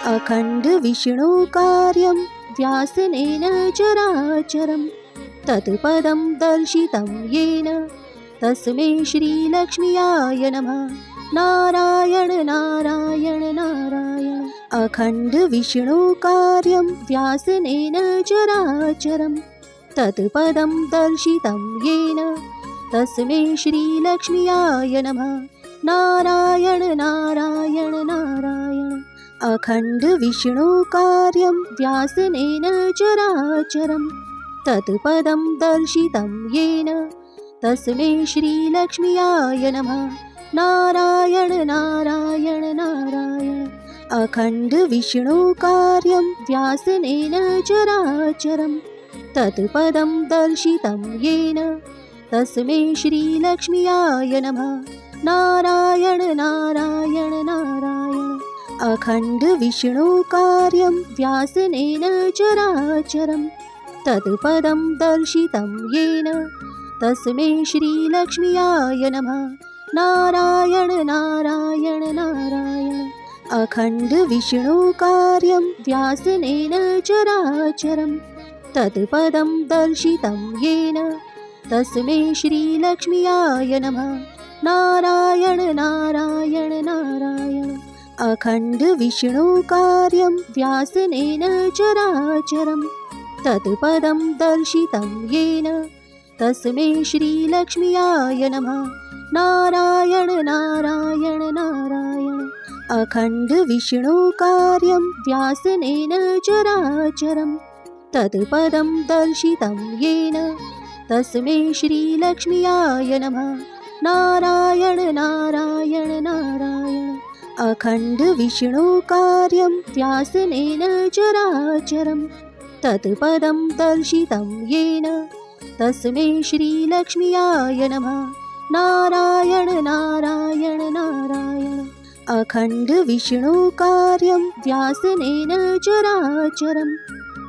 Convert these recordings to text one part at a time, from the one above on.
अखंड विष्णु कार्यं व्यासनेन चराचरं तत्पदं दर्शितं येन तस्मै श्रीलक्ष्म्याय नमः। नारायण नारायण नारायण। अखंड विष्णु कार्यं व्यासनेन चराचरं तत्पदं दर्शितं येन तस्मै श्रीलक्ष्म्याय नमः। नारायण नारायण नारायण। अखंड विष्णु कार्यं व्यासनेन चराचरं तत्पदं दर्शितं येन तस्मै श्रीलक्ष्म्याय नमः। नारायण नारायण नारायण। अखंड विष्णु कार्यं व्यासनेन चराचरं तत्पदं दर्शितं येन तस्मै श्रीलक्ष्म्याय नमः। नारायण नारायण नारायण। अखंड विष्णु कार्यं व्यासनेन चराचरं तत्पदं दर्शितं येन तस्मै श्रीलक्ष्म्याय नमः। नारायण नारायण नारायण। अखंड विष्णु कार्यं व्यासनेन चराचरं तत्पदं दर्शितं येन तस्मै श्रीलक्ष्म्याय नमः। नारायण नारायण नारायण। अखंड विष्णु कार्यं व्यासनेन चराचरं तत्पदं दर्शितं येन तस्मै श्रीलक्ष्म्याय नमः। नारायण नारायण नारायण। अखंड विष्णु कार्यं व्यासनेन चराचरं तत्पदं दर्शितं येन तस्मै श्रीलक्ष्म्याय नमः। नारायण नारायण नारायण। अखंड विष्णु कार्यं व्यासनेन चराचरं तत्पदं दर्शितं येन तस्मै श्रीलक्ष्म्याय नमः। नारायण नारायण नारायण। अखंड विष्णु कार्यं व्यासनेन चराचरं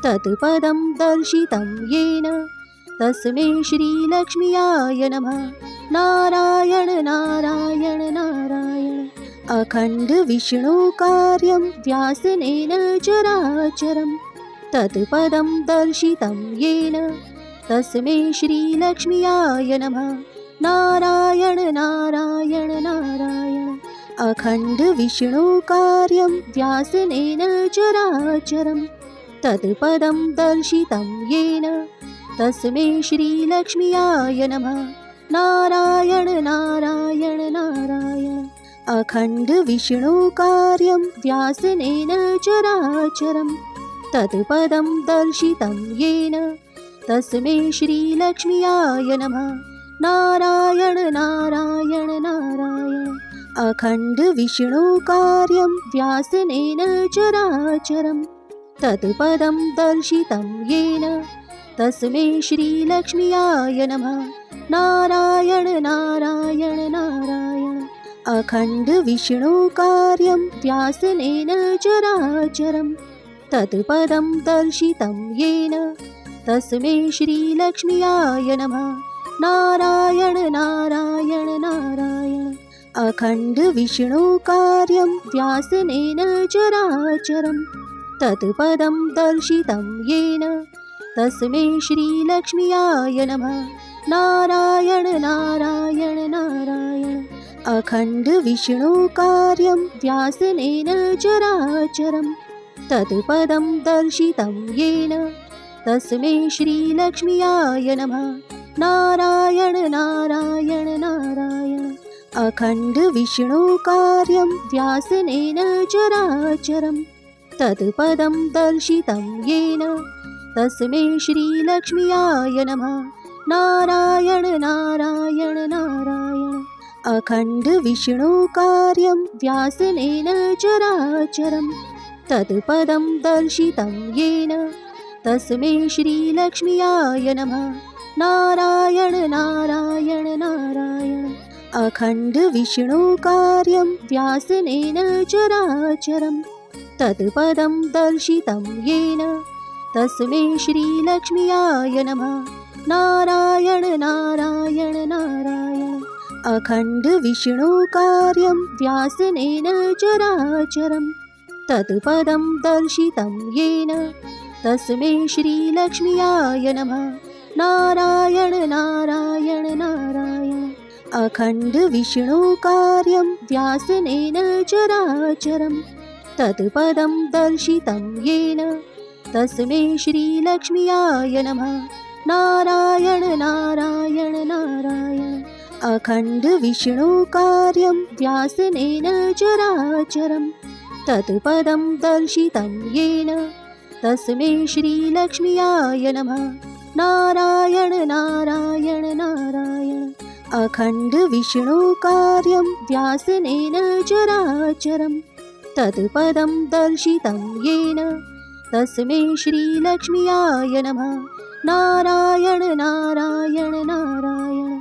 तत्पदं दर्शितं येन तस्मै श्रीलक्ष्म्याय नमः। नारायण नारायण नारायण। अखंड विष्णु कार्यं व्यासनेन चराचरं तत्पदं दर्शितं येन तस्मै श्रीलक्ष्म्याय नमः। नारायण नारायण नारायण। अखंड विष्णु कार्यं व्यासनेन चराचरं तत्पदं दर्शितं येन तस्मै श्रीलक्ष्म्याय नमः। नारायण नारायण नारायण। अखंड विष्णु कार्यं व्यासनेन चराचरं तत्पदं दर्शितं येन तस्मै श्रीलक्ष्म्याय नमः। नारायण नारायण नारायण। अखंड विष्णु कार्यं व्यासनेन चराचरं तत्पदं दर्शितं येन तस्मै श्रीलक्ष्म्याय नमः। नारायण नारायण नारायण। अखंड विष्णु कार्यं व्यासनेन चराचरं तत्पदं दर्शितं येन तस्मै श्रीलक्ष्म्याय नमः। नारायण नारायण नारायण। अखंड विष्णु कार्यं व्यासनेन चराचरं तत्पदं दर्शितं येन तस्मै श्रीलक्ष्म्याय नमः। नारायण नारायण नारायण। अखंड विष्णु कार्यं व्यासनेन चराचरं तत्पदं दर्शितं येन तस्मै श्रीलक्ष्म्याय नमः। नारायण नारायण नारायण। अखंड विष्णु कार्यं व्यासनेन चराचरं तत्पदं दर्शितं येन तस्मै श्रीलक्ष्म्याय नमः। नारायण नारायण नारायण। अखंड विष्णु कार्यं व्यासनेन चराचरं तत्पदं दर्शितं येन तस्मै श्रीलक्ष्म्याय नमः। नारायण नारायण नारायण। अखंड विष्णु कार्यं व्यासनेन चराचरं तत्पदं दर्शितं येन तस्मै श्रीलक्ष्म्याय नमः। नारायण नारायण नारायण। अखंड विष्णु कार्यं व्यासनेन चराचरं तत्पदं दर्शितं येन तस्मै श्रीलक्ष्म्याय नमः। नारायण नारायण नारायण अखण्ड विष्णुकार्यं व्यासनेन चराचरं तत्पदं दर्शितं येन तस्मै श्रीलक्ष्म्याय नमः। नारायण नारायण नारायण अखण्ड विष्णुकार्यं व्यासनेन चराचरं तत्पदं दर्शितं येन तस्मै श्रीलक्ष्म्याय नमः। नारायण नारायण नारायण अखण्ड विष्णुकार्यं व्यासनेन चराचरं तत्पदं दर्शितं येन तस्मै श्रीलक्ष्म्याय नमः। नारायण नारायण नारायण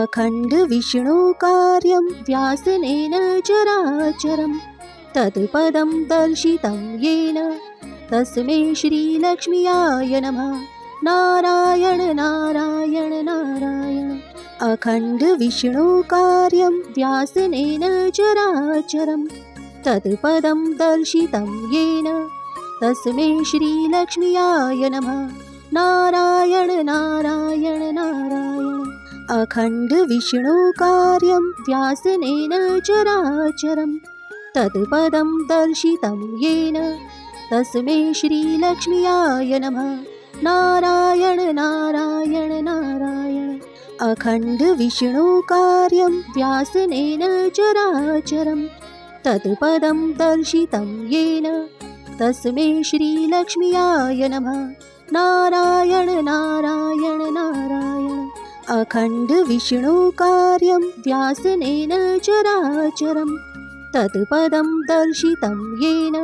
अखण्ड विष्णुकार्यं व्यासनेन चराचरं तत्पदं दर्शितं येन तस्मै श्रीलक्ष्म्याय नमः। नारायण नारायण नारायण अखण्ड विष्णुकार्यं व्यासनेन चराचरं तत्पदं दर्शितं येन तस्मै श्रीलक्ष्म्याय नमः। नारायण नारायण नारायण अखण्ड विष्णुकार्यं व्यासनेन चराचरं तत्पदं दर्शितं येन तस्मै श्रीलक्ष्म्याय नमः। नारायण नारायण नारायण अखण्ड विष्णुकार्यं व्यासनेन चराचरं तत्पदं दर्शितं येन तस्मै श्रीलक्ष्म्याय नमः। नारायण नारायण नारायण अखण्ड विष्णुकार्यं व्यासनेन चराचरं तत्पदं दर्शितं येन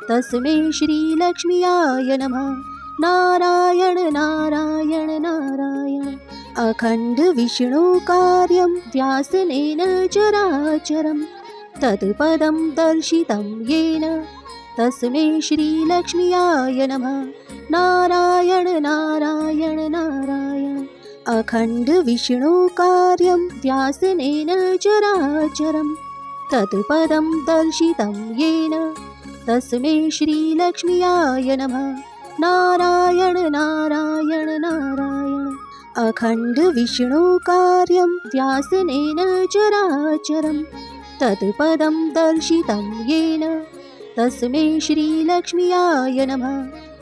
तस्मै श्रीलक्ष्म्याय नमः। नारायण नारायण नारायण अखण्ड विष्णुकार्यं व्यासनेन चराचरं तत्पदं दर्शितं येन तस्मै श्रीलक्ष्म्याय नमः। नारायण नारायण नारायण अखण्ड विष्णुकार्यं व्यासनेन चराचरं तत्पदं दर्शितं येन तस्मै श्रीलक्ष्म्याय नमः। नारायण नारायण नारायण अखण्ड विष्णुकार्यं व्यासनेन चराचरं तत्पदं दर्शितं येन तस्मै श्रीलक्ष्म्याय नमः।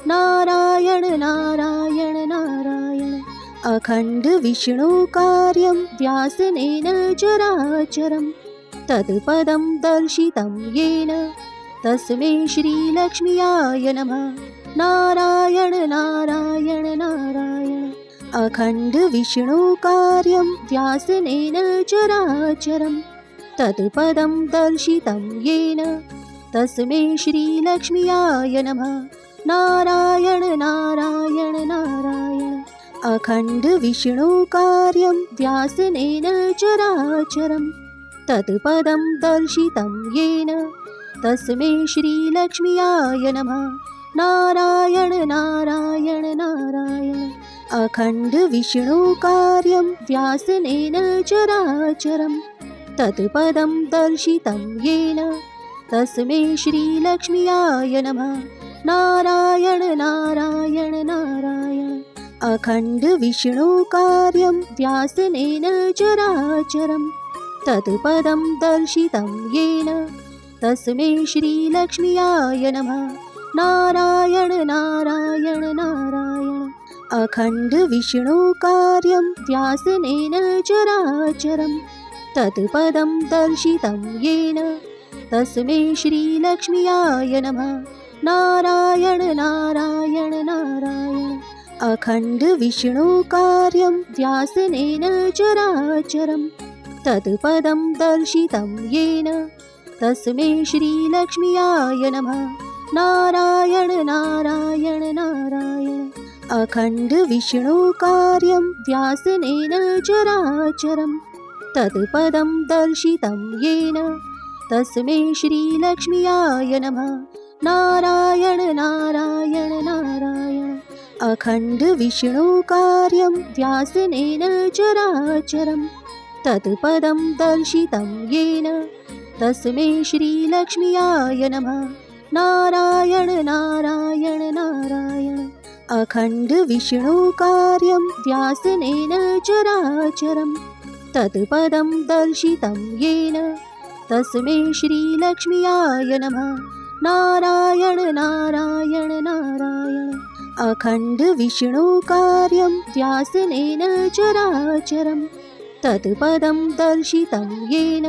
नारायण नारायण नारायण अखण्ड विष्णुकार्यं व्यासनेन चराचरं तत्पदं दर्शितं येन तस्मै श्रीलक्ष्म्याय नमः। नारायण नारायण नारायण अखण्ड विष्णुकार्यं व्यासनेन चराचरं तत्पदं दर्शितं येन तस्मै श्रीलक्ष्म्याय नमः। नारायण नारायण नारायण अखण्ड विष्णुकार्यं व्यासनेन चराचरं तत्पदं दर्शितं येन तस्मै श्रीलक्ष्म्याय नमः। नारायण नारायण नारायण अखण्ड विष्णुकार्यं व्यासनेन चराचरं तत्पदं दर्शितं येन तस्मै श्रीलक्ष्म्याय नमः। नारायण नारायण नारायण अखण्ड विष्णुकार्यं व्यासनेन चराचरं तत्पदं दर्शितं येन तस्मै श्रीलक्ष्म्याय नमः। नारायण नारायण नारायण अखण्ड विष्णुकार्यं व्यासनेन चराचरं तत्पदं दर्शितं येन तस्मै श्रीलक्ष्म्याय नमः। नारायण नारायण नारायण अखण्ड विष्णुकार्यं व्यासनेन चराचरं तत्पदं दर्शितं येन तस्मै श्रीलक्ष्म्याय नमः। नारायण नारायण नारायण अखण्ड विष्णुकार्यं व्यासनेन चराचरं तत्पदं दर्शितं येन तस्मै श्रीलक्ष्म्याय नमः। नारायण नारायण नारायण अखण्ड विष्णुकार्यं व्यासनेन चराचरं तत्पदं दर्शितं येन तस्मै श्रीलक्ष्म्याय नमः। नारायण नारायण नारायण अखंड विष्णु कार्यं व्यासनेन चराचरं तत्पदं दर्शितं येन तस्मै श्रीलक्ष्म्याय नमः। नारायण नारायण नारायण अखंड विष्णु कार्यं व्यासनेन चराचरं तत्पदं दर्शितं येन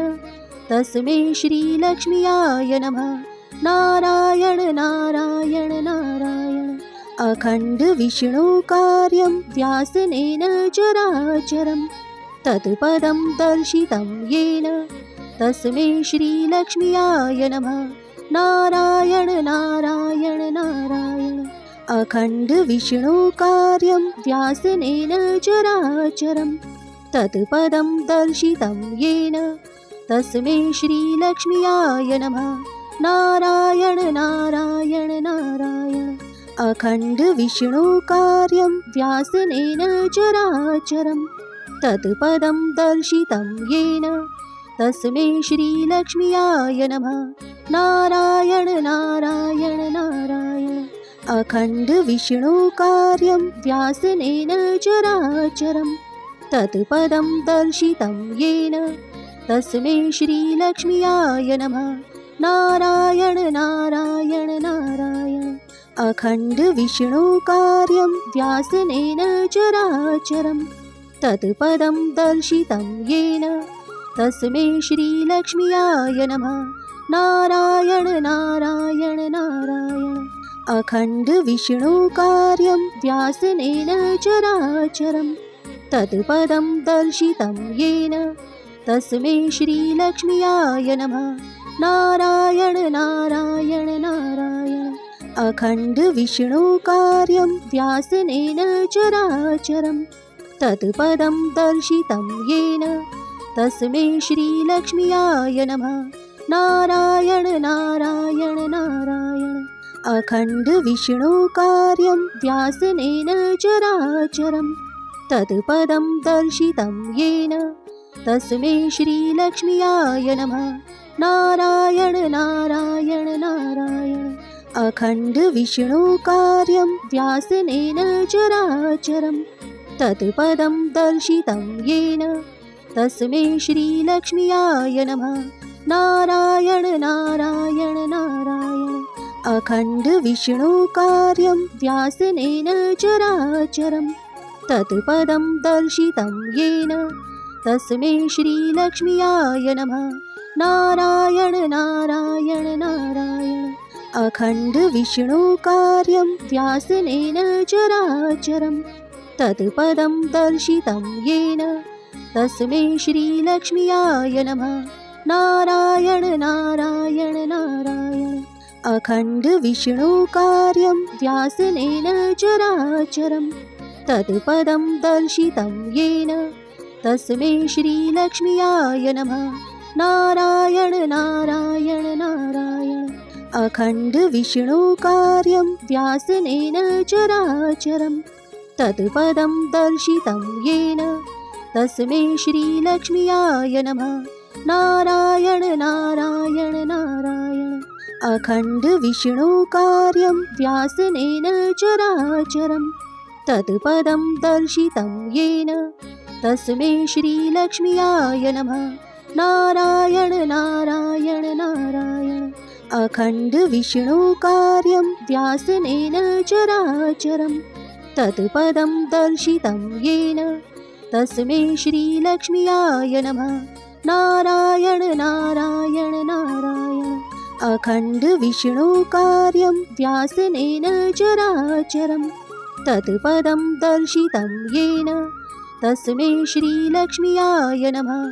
तस्मै श्रीलक्ष्म्याय नमः। नारायण नारायण नारायण अखंड विष्णु कार्यं व्यासनेन चराचरं तत्पदं दर्शितं येन तस्मै श्रीलक्ष्म्याय नमः। नारायण नारायण नारायण अखंड विष्णु कार्यं व्यासनेन चराचरं तत्पदं दर्शितं येन तस्मै श्रीलक्ष्म्याय नमः। नारायण नारायण नारायण अखंड विष्णु कार्यं व्यासनेन चराचरं तत्पदं दर्शितं येन तस्मै श्रीलक्ष्म्याय नमः। नारायण नारायण नारायण अखंड विष्णु कार्यं व्यासनेन चराचरं तत्पदं दर्शितं येन तस्मै श्रीलक्ष्म्याय नमः। नारायण नारायण नारायण अखंड विष्णु कार्यं व्यासनेन चराचरं तत्पदं दर्शितं येन तस्मै श्रीलक्ष्म्याय नमः। नारायण नारायण नारायण अखंड विष्णु कार्यं व्यासनेन चराचरं तत्पदं दर्शितं येन तस्मै श्रीलक्ष्म्याय नमः। नारायण नारायण नारायण अखंड विष्णु कार्यं व्यासनेन चराचरं तत्पदं दर्शितं येन तस्मै श्रीलक्ष्म्याय नमः। नारायण नारायण नारायण अखंड विष्णु कार्यं व्यासनेन चराचरं तत्पदं दर्शितं येन तस्मै श्रीलक्ष्म्याय नमः। नारायण नारायण नारायण अखंड विष्णु कार्यं व्यासनेन चराचरं तत्पदं दर्शितं येन तस्मै श्रीलक्ष्म्याय नमः। नारायण नारायण नारायण अखंड विष्णु कार्यं व्यासनेन चराचरं तत्पदं दर्शितं येन तस्मै श्रीलक्ष्म्याय नमः। नारायण नारायण नारायण अखंड विष्णु कार्यं व्यासनेन चराचरं तत्पदं दर्शितं येन तस्मै श्रीलक्ष्म्याय नमः। नारायण नारायण नारायण अखंड विष्णु कार्यं व्यासनेन चराचरं तत्पदं दर्शितं येन तस्मै श्रीलक्ष्म्याय नमः। नारायण नारायण नारायण अखंड विष्णु कार्यं व्यासनेन चराचरं तत्पदं दर्शितं येन तस्मै श्रीलक्ष्म्याय नमः। नारायण नारायण नारायण अखंड विष्णु कार्यं व्यासनेन चराचरं तत्पदं दर्शितं येन तस्मै श्रीलक्ष्म्याय नमः। नारायण नारायण नारायण अखंड विष्णु कार्यं व्यासनेन चराचरं तत्पदं दर्शितं येन तस्मै श्रीलक्ष्म्याय नमः। नारायण नारायण नारायण अखंड विष्णु कार्यं व्यासनेन चराचरं तत्पदं दर्शितं येन तस्मै श्रीलक्ष्म्याय नमः।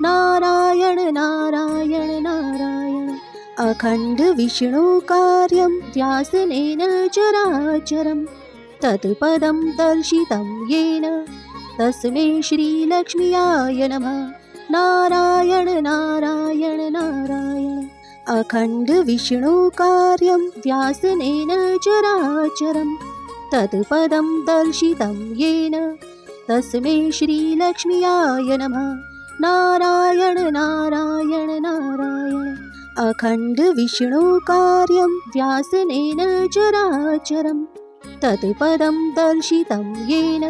नारायण नारायण नारायण अखंड विष्णु कार्यं व्यासनेन चराचरं तत्पदं दर्शितं येन तस्मै श्रीलक्ष्म्याय नमः। नारायण नारायण नारायण अखंड विष्णु कार्यं व्यासनेन चराचरं तत्पदं दर्शितं येन तस्मै श्रीलक्ष्म्याय नमः। नारायण नारायण नारायण अखण्डविष्णुकार्यं व्यासनेन चराचरं तत्पदं दर्शितं येन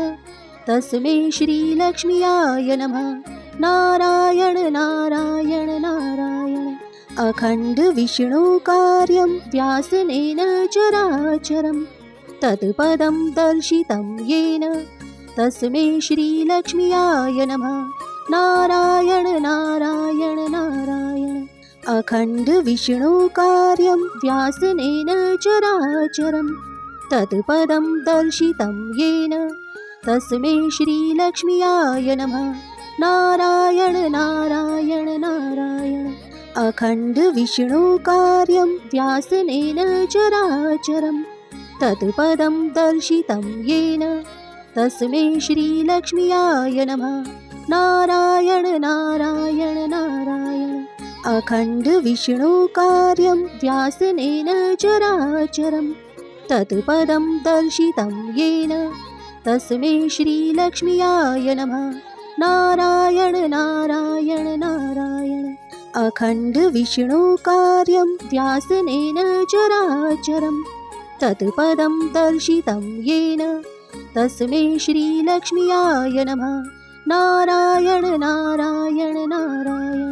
तस्मै श्रीलक्ष्म्याय नमः। नारायण नारायण नारायण। अखण्डविष्णुकार्यं व्यासनेन चराचरं तत्पदं दर्शितं येन तस्मै श्रीलक्ष्म्याय नमः। नारायण नारायण नारायण। अखण्डविष्णुकार्यं व्यासनेन चराचरं तत्पदं दर्शितं येन तस्मै श्रीलक्ष्म्याय नमः। नारायण नारायण नारायण। अखण्डविष्णुकार्यं व्यासनेन चराचरं तत्पदं दर्शितं येन तस्मै श्रीलक्ष्म्याय नमः। नारायण नारायण नारायण। अखण्डविष्णुकार्यं व्यासनेन चराचरं तत्पदं दर्शितं येन तस्मै श्रीलक्ष्म्याय नमः। नारायण नारायण नारायण। अखण्डविष्णुकार्यं व्यासनेन चराचरं तत्पदं दर्शितं येन तस्मै श्रीलक्ष्म्याय नमः। नारायण नारायण नारायण।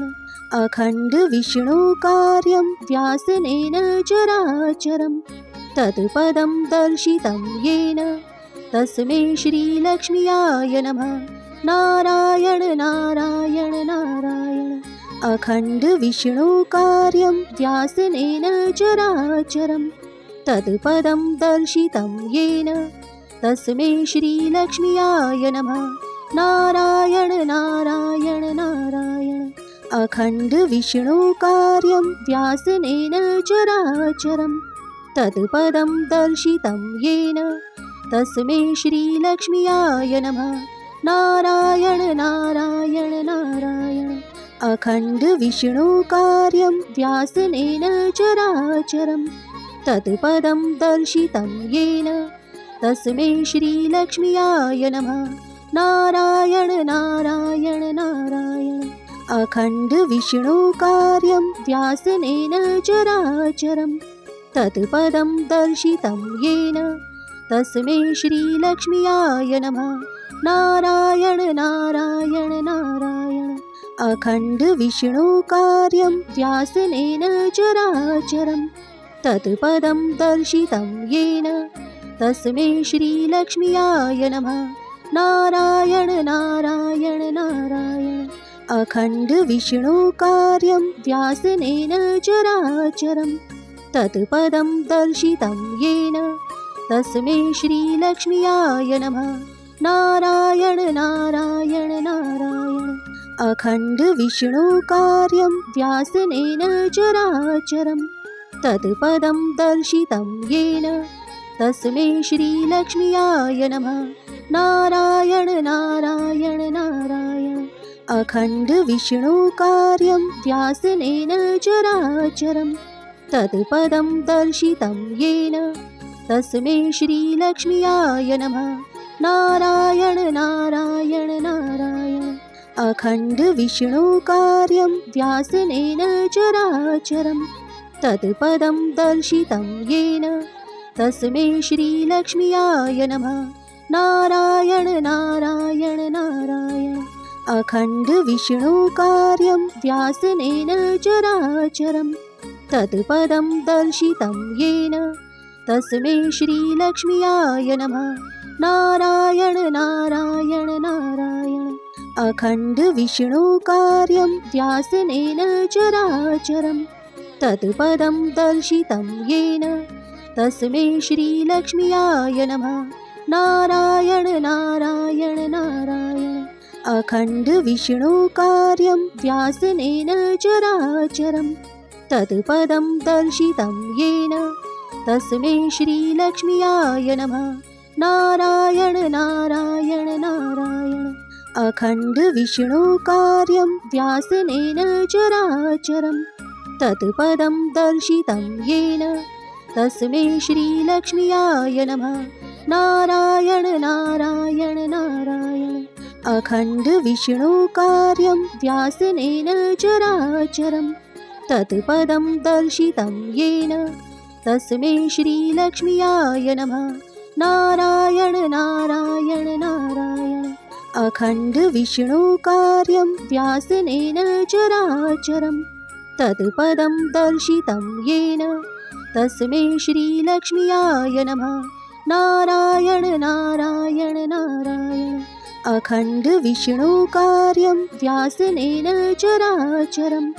अखण्डविष्णुकार्यं व्यासनेन चराचरं तत्पदं दर्शितं येन तस्मै श्रीलक्ष्म्याय नमः। नारायण नारायण नारायण। अखण्डविष्णुकार्यं व्यासनेन चराचरं तत्पदं दर्शितं येन तस्मै श्रीलक्ष्म्याय नमः। नारायण नारायण नारायण। अखण्डविष्णुकार्यं व्यासनेन चराचरं तत्पदं दर्शितं येन तस्मै श्रीलक्ष्म्याय नमः। नारायण नारायण नारायण। अखण्डविष्णुकार्यं व्यासनेन चराचरं तत्पदं दर्शितं येन तस्मै श्रीलक्ष्म्याय नमः। नारायण नारायण नारायण। अखण्डविष्णुकार्यं व्यासनेन चराचरं तत्पदं दर्शितं येन तस्मै श्रीलक्ष्म्याय नमः। नारायण नारायण नारायण। अखण्डविष्णुकार्यं व्यासनेन चराचरं तत्पदं दर्शितं येन तस्मै श्रीलक्ष्म्याय नमः। नारायण नारायण नारायण। अखण्डविष्णुकार्यं व्यासनेन चराचरं तत्पदं दर्शितं येन तस्मै श्रीलक्ष्म्याय नमः। नारायण नारायण नारायण। अखण्डविष्णुकार्यं व्यासनेन चराचरं तत्पदं दर्शितं येन तस्मै श्रीलक्ष्म्याय नमः। नारायण नारायण नारायण। अखण्डविष्णुकार्यं व्यासनेन चराचरं तत्पदं दर्शितं येन तस्मै श्रीलक्ष्म्याय नमः। नारायण नारायण नारायण। अखण्डविष्णुकार्यं व्यासनेन चराचरं तत्पदं दर्शितं येन तस्मै श्रीलक्ष्म्याय नमः। नारायण नारायण नारायण। अखण्डविष्णुकार्यं व्यासनेन चराचरं तत्पदं दर्शितं येन तस्मै श्रीलक्ष्म्याय नमः। नारायण नारायण नारायण। अखण्डविष्णुकार्यं व्यासनेन चराचरं तत्पदं दर्शितं येन तस्मै श्रीलक्ष्म्याय नमः। नारायण नारायण नारायण। अखण्डविष्णुकार्यं व्यासनेन चराचरं तत्पदं दर्शितं येन तस्मै श्रीलक्ष्म्याय नमः। नारायण नारायण नारायण। अखण्डविष्णुकार्यं व्यासनेन चराचरं तत्पदं दर्शितं येन तस्मै श्रीलक्ष्म्याय नमः। नारायण नारायण नारायण। अखण्डविष्णुकार्यं व्यासनेन चराचरं तत्पदं दर्शितं येन तस्मै श्रीलक्ष्म्याय नमः। नारायण नारायण नारायण। अखण्ड विष्णुकार्यं व्यासनेन चराचरं तत्पदं दर्शितं येन तस्मै श्रीलक्ष्म्याय नमः। नारायण नारायण नारायण। अखण्ड विष्णुकार्यं व्यासनेन चराचरं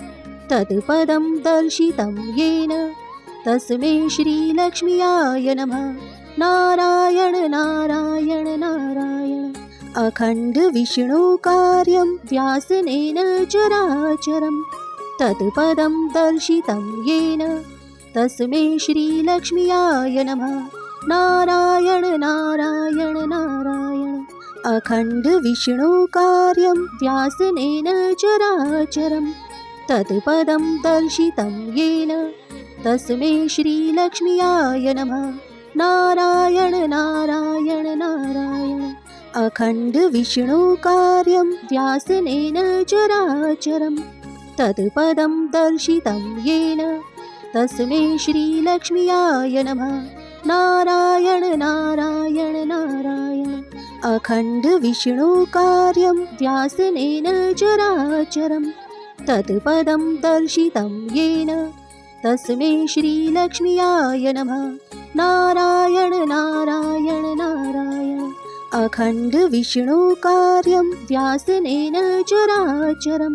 तत्पदं दर्शितं येन तस्मै श्रीलक्ष्म्याय नमः। नारायण नारायण नारायण। अखण्ड विष्णुकार्यं व्यासनेन चराचरं तत्पदं दर्शितं येन तस्मै श्रीलक्ष्म्याय नमः। नारायण नारायण नारायण। अखण्ड विष्णुकार्यं व्यासनेन चराचरं तत्पदं दर्शितं येन तस्मै श्रीलक्ष्म्याय नमः। नारायण नारायण नारायण। अखण्ड विष्णुकार्यं व्यासनेन चराचरं तत्पदं दर्शितं येन तस्मै श्रीलक्ष्म्याय नमः। नारायण नारायण नारायण। अखण्ड विष्णुकार्यं व्यासनेन चराचरं तत्पदं दर्शितं येन तस्मै श्रीलक्ष्म्याय नमः। नारायण नारायण नारायण। अखण्ड विष्णुकार्यं व्यासनेन चराचरं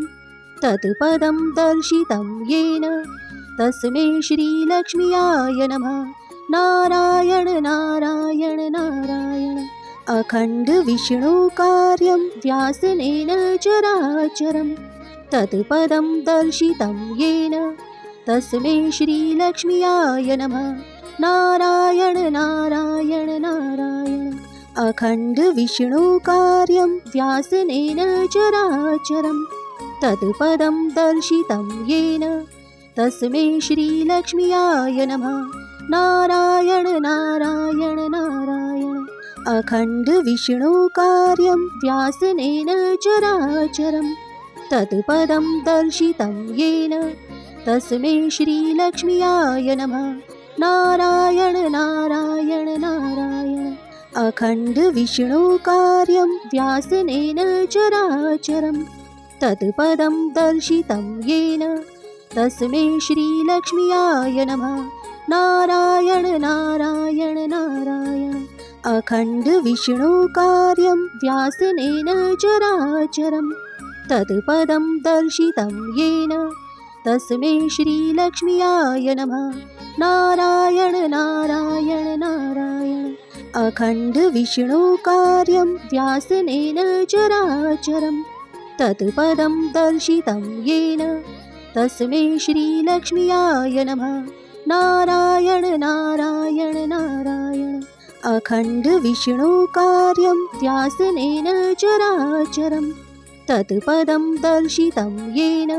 तत्पदं दर्शितं येन तस्मै श्रीलक्ष्म्याय नमः। नारायण नारायण नारायण। अखण्ड विष्णुकार्यं व्यासनेन चराचरं तत्पदं दर्शितं येन तस्मै श्रीलक्ष्म्याय नमः। नारायण नारायण नारायण। अखण्ड विष्णुकार्यं व्यासनेन चराचरं तत्पदं दर्शितं येन तस्मै श्रीलक्ष्म्याय नमः। नारायण नारायण नारायण। अखण्ड विष्णुकार्यं व्यासनेन चराचरं तत्पदं दर्शितं येन तस्मै श्रीलक्ष्म्याय नमः। नारायण नारायण नारायण। अखण्ड विष्णुकार्यं व्यासनेन चराचरं तत्पदं दर्शितं येन तस्मै श्रीलक्ष्म्याय नमः। नारायण नारायण नारायण। अखण्ड विष्णुकार्यं व्यासनेन चराचरं तत्पदं दर्शितं येन तस्मै श्रीलक्ष्म्याय नमः। नारायण नारायण नारायण। अखण्ड विष्णुकार्यं व्यासनेन चराचरं तत्पदं दर्शितं येन तस्मै श्रीलक्ष्म्याय नमः। नारायण नारायण नारायण। अखण्ड विष्णुकार्यं व्यासनेन चराचरं तत्पदं दर्शितं येन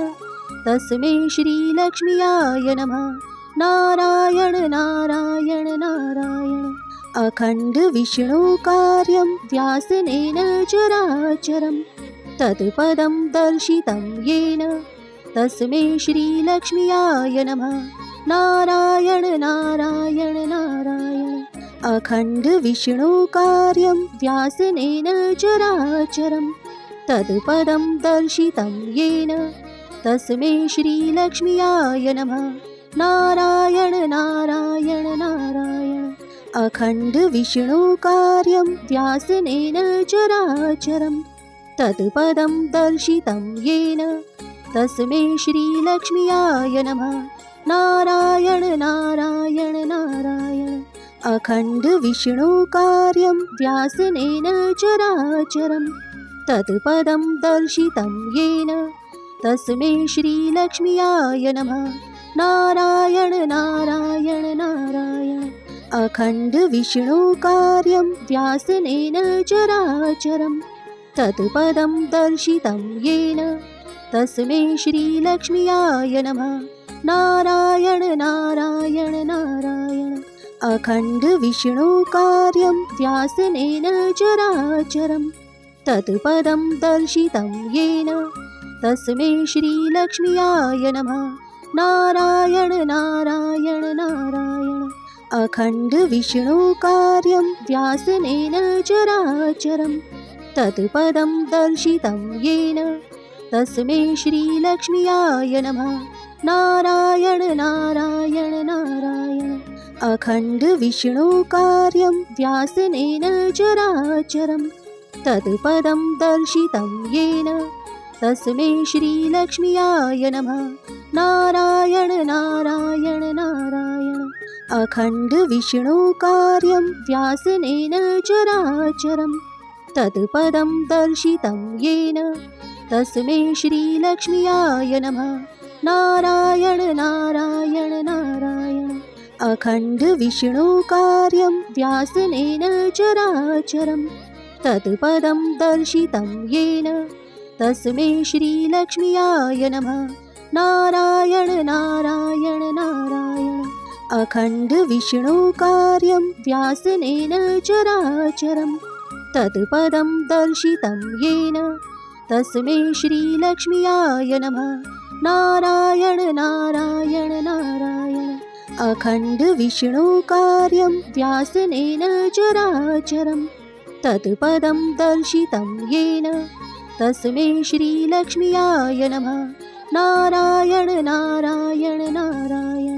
तस्मै श्रीलक्ष्म्याय नमः। नारायण नारायण नारायण। अखण्ड विष्णुकार्यं व्यासनेन चराचरं तत्पदं दर्शितं येन तस्मै श्रीलक्ष्म्याय नमः। नारायण नारायण नारायण। अखण्ड विष्णुकार्यं व्यासनेन चराचरं तत्पदं दर्शितं येन तस्मै श्रीलक्ष्म्याय नमः। नारायण नारायण नारायण। अखण्ड विष्णुकार्यं व्यासनेन चराचरं तत्पदं दर्शितं येन तस्मै श्रीलक्ष्म्याय नमः। नारायण नारायण नारायण। अखण्ड विष्णुकार्यं व्यासनेन चराचरं तत्पदं दर्शितं येन तस्मै श्रीलक्ष्म्याय नमः। नारायण नारायण नारायण। अखण्ड विष्णुकार्यं व्यासनेन चराचरं तत्पदं दर्शितं येन तस्मै श्रीलक्ष्म्याय नमः। नारायण नारायण नारायण। अखण्ड विष्णुकार्यं व्यासनेन चराचरं तत्पदं दर्शितं येन तस्मै श्रीलक्ष्म्याय नमः। नारायण नारायण नारायण अखंड विष्णु कार्यं व्यासनेन चराचरं तत्पदं दर्शितं येन तस्मै श्रीलक्ष्म्याय नमः। नारायण नारायण नारायण अखंड विष्णु कार्यं व्यासनेन चराचरं तत्पदं दर्शितं येन तस्मै श्रीलक्ष्म्याय नमः। नारायण नारायण नारायण अखंड विष्णु कार्यं व्यासनेन चराचरं तत्पदं दर्शितं येन तस्मै श्रीलक्ष्म्याय नमः। नारायण नारायण नारायण अखंड विष्णु कार्यं व्यासनेन चराचरं तत्पदं दर्शितं येन तस्मै श्रीलक्ष्म्याय नमः। नारायण नारायण नारायण अखंड विष्णु कार्यं व्यासनेन चराचरं तत्पदं दर्शितं येन तस्मै श्रीलक्ष्म्याय नमः। नारायण नारायण नारायण अखंड विष्णु कार्यं व्यासनेन चराचरं तत्पदं दर्शितं येन तस्मै श्रीलक्ष्म्याय नमः। नारायण नारायण नारायण